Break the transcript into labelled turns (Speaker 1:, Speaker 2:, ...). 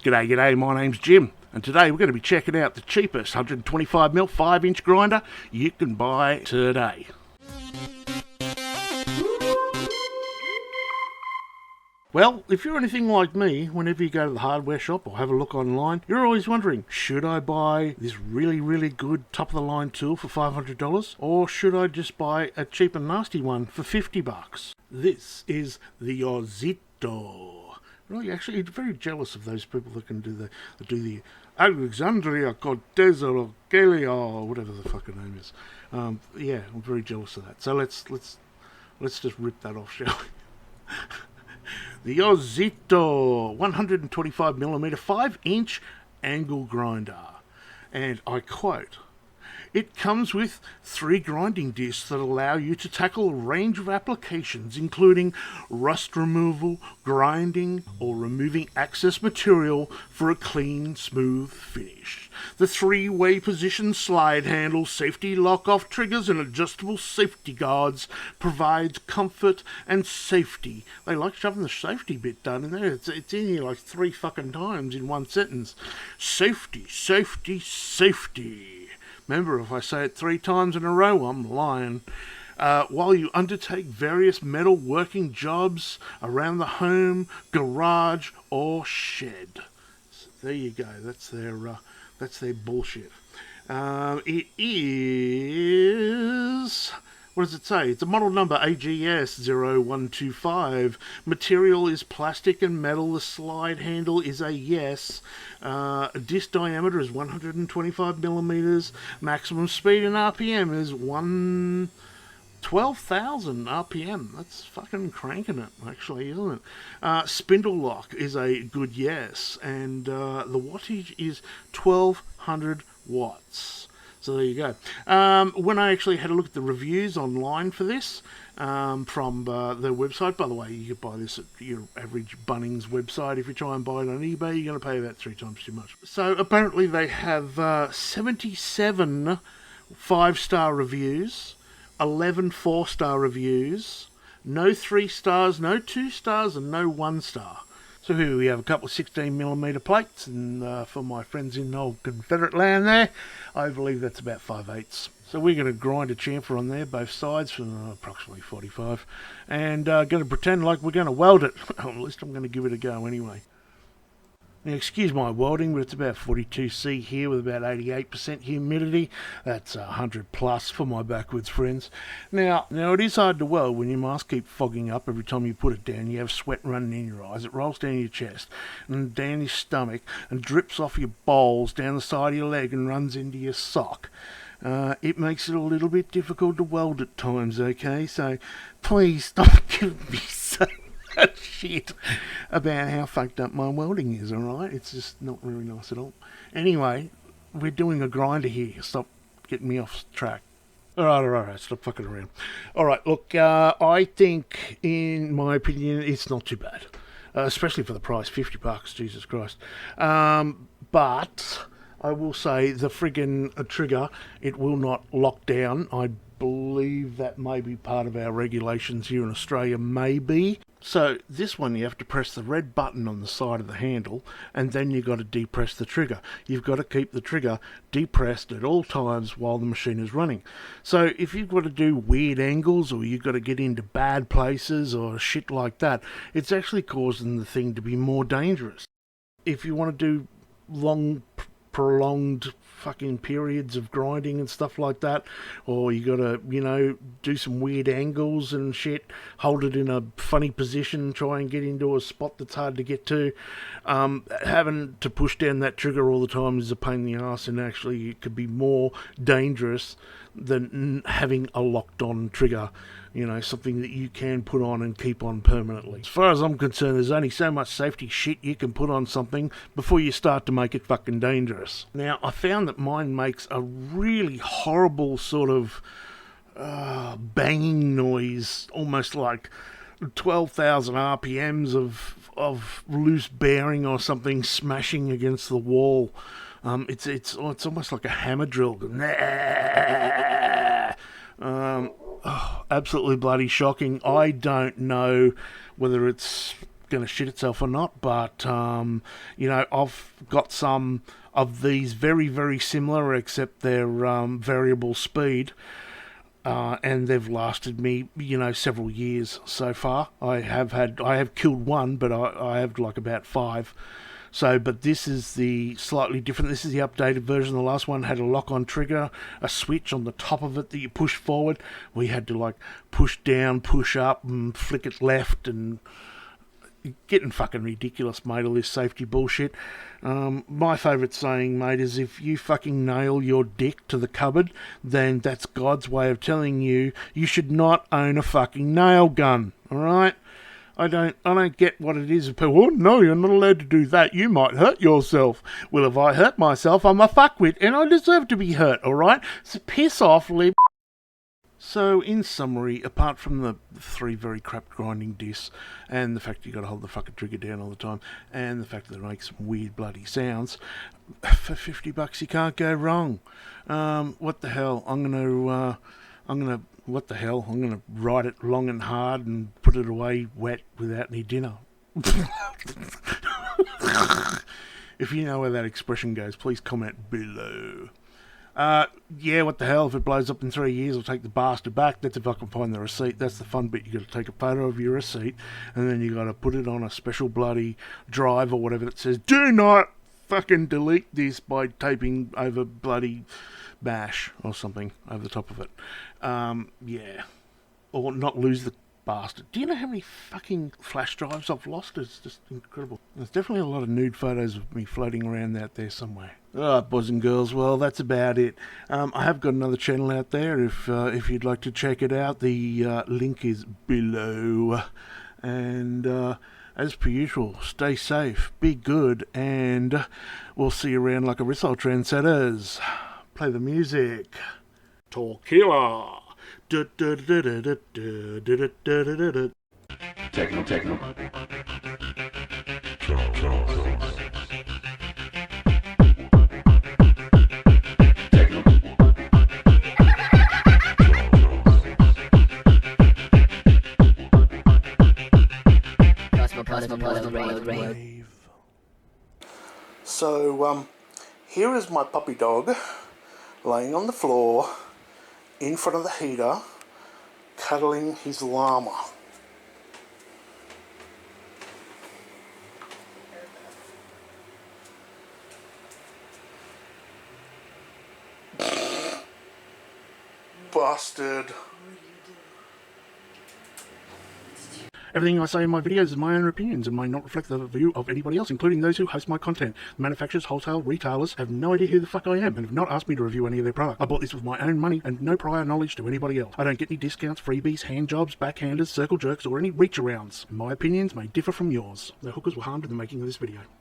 Speaker 1: G'day, g'day, my name's Jim, and today we're going to be checking out the cheapest 125mm 5-inch grinder you can buy today. Well, if you're anything like me, whenever you go to the hardware shop or have a look online, you're always wondering, should I buy this really good top-of-the-line tool for $500, or should I just buy a cheap and nasty one for $50? This is the Ozito. Really, actually, very jealous of those people that can do the Alexandria Cortez or Galia or whatever the fucking name is. Yeah, I'm very jealous of that. So let's just rip that off, shall we? The Ozito 125mm 5-inch angle grinder, and I quote, "It comes with 3 grinding discs that allow you to tackle a range of applications, including rust removal, grinding, or removing excess material for a clean, smooth finish. The 3-way position slide handle, safety lock-off triggers, and adjustable safety guards provides comfort and safety." They like shoving the safety bit down in there. It's in here like 3 fucking times in one sentence. Safety, safety, safety. Remember, if I say it 3 times in a row, I'm lying. While you undertake various metal working jobs around the home, garage, or shed. So there you go. That's their bullshit. It is... what does it say? It's a model number AGS0125. Material is plastic and metal. The slide handle is a yes. Disc diameter is 125mm. Maximum speed in RPM is 12,000 RPM. That's fucking cranking it, actually, isn't it? Spindle lock is a good yes. And the wattage is 1200 watts. So there you go. When I actually had a look at the reviews online for this, from their website, by the way, you could buy this at your average Bunnings website. If you try and buy it on eBay, you're going to pay about 3 times too much. So apparently they have 77 5-star reviews, 11 4-star reviews, no 3 stars, no 2 stars, and no 1 star. So here we have a couple of 16mm plates, and for my friends in old Confederate land there, I believe that's about 5/8. So we're going to grind a chamfer on there, both sides, for approximately 45, and going to pretend like we're going to weld it. At least I'm going to give it a go anyway. Now, excuse my welding, but it's about 42°C here with about 88% humidity. That's 100 plus for my backwards friends. Now it is hard to weld when your mask keeps fogging up every time you put it down. You have sweat running in your eyes. It rolls down your chest and down your stomach and drips off your balls down the side of your leg and runs into your sock. It makes it a little bit difficult to weld at times, okay? So please stop giving me so shit about how fucked up my welding is, alright? It's just not very nice at all. Anyway, we're doing a grinder here. Stop getting me off track. Alright, stop fucking around. Alright, look, I think, in my opinion, it's not too bad. Especially for the price, $50, Jesus Christ. But I will say the friggin' trigger, it will not lock down. I believe that may be part of our regulations here in Australia, maybe. So this one, you have to press the red button on the side of the handle, and then you've got to depress the trigger. You've got to keep the trigger depressed at all times while the machine is running. So if you've got to do weird angles, or you've got to get into bad places or shit like that, it's actually causing the thing to be more dangerous. If you want to do long, prolonged fucking periods of grinding and stuff like that, or you gotta, do some weird angles and shit, hold it in a funny position, try and get into a spot that's hard to get to, having to push down that trigger all the time is a pain in the ass, and actually it could be more dangerous than having a locked on trigger, something that you can put on and keep on permanently. As far as I'm concerned, there's only so much safety shit you can put on something before you start to make it fucking dangerous. Now, I found that mine makes a really horrible sort of banging noise, almost like 12,000 RPMs of loose bearing or something smashing against the wall. It's almost like a hammer drill. Absolutely bloody shocking. I don't know whether it's going to shit itself or not, but you know, I've got some of these very, very similar, except they're variable speed, and they've lasted me, you know, several years so far. I have killed one, but I have like about 5. So, but this is the slightly different. This is the updated version. The last one had a lock-on trigger, a switch on the top of it that you push forward. We had to like push down, push up, and flick it left, and getting fucking ridiculous, mate, all this safety bullshit. My favourite saying, mate, is if you fucking nail your dick to the cupboard, then that's God's way of telling you you should not own a fucking nail gun, alright? I don't get what it is. People, oh, no, you're not allowed to do that. You might hurt yourself. Well, if I hurt myself, I'm a fuckwit, and I deserve to be hurt, alright? So piss off, Lib. So, in summary, apart from the 3 very crap grinding discs, and the fact you got to hold the fucking trigger down all the time, and the fact that it makes some weird bloody sounds, for $50 you can't go wrong. What the hell? I'm gonna ride it long and hard and put it away wet without any dinner. If you know where that expression goes, please comment below. Yeah, what the hell, if it blows up in 3 years, I'll take the bastard back. That's if I can find the receipt. That's the fun bit. You got to take a photo of your receipt, and then you got to put it on a special bloody drive or whatever that says, do not fucking delete this by taping over bloody bash or something over the top of it. Yeah. Or not lose the bastard. Do you know how many fucking flash drives I've lost? It's just incredible. There's definitely a lot of nude photos of me floating around out there somewhere. Alright, boys and girls, well, that's about it. I have got another channel out there if you'd like to check it out. The link is below. And as per usual, stay safe, be good, and we'll see you around like a Rissole trendsetters. Play the music. Torquilla.
Speaker 2: Techno.
Speaker 1: So, here is my puppy dog laying on the floor in front of the heater, cuddling his llama. Bastard. Everything I say in my videos is my own opinions and may not reflect the view of anybody else, including those who host my content. The manufacturers, wholesale, retailers have no idea who the fuck I am and have not asked me to review any of their product. I bought this with my own money and no prior knowledge to anybody else. I don't get any discounts, freebies, hand jobs, backhanders, circle jerks, or any reach arounds. My opinions may differ from yours. No hookers were harmed in the making of this video.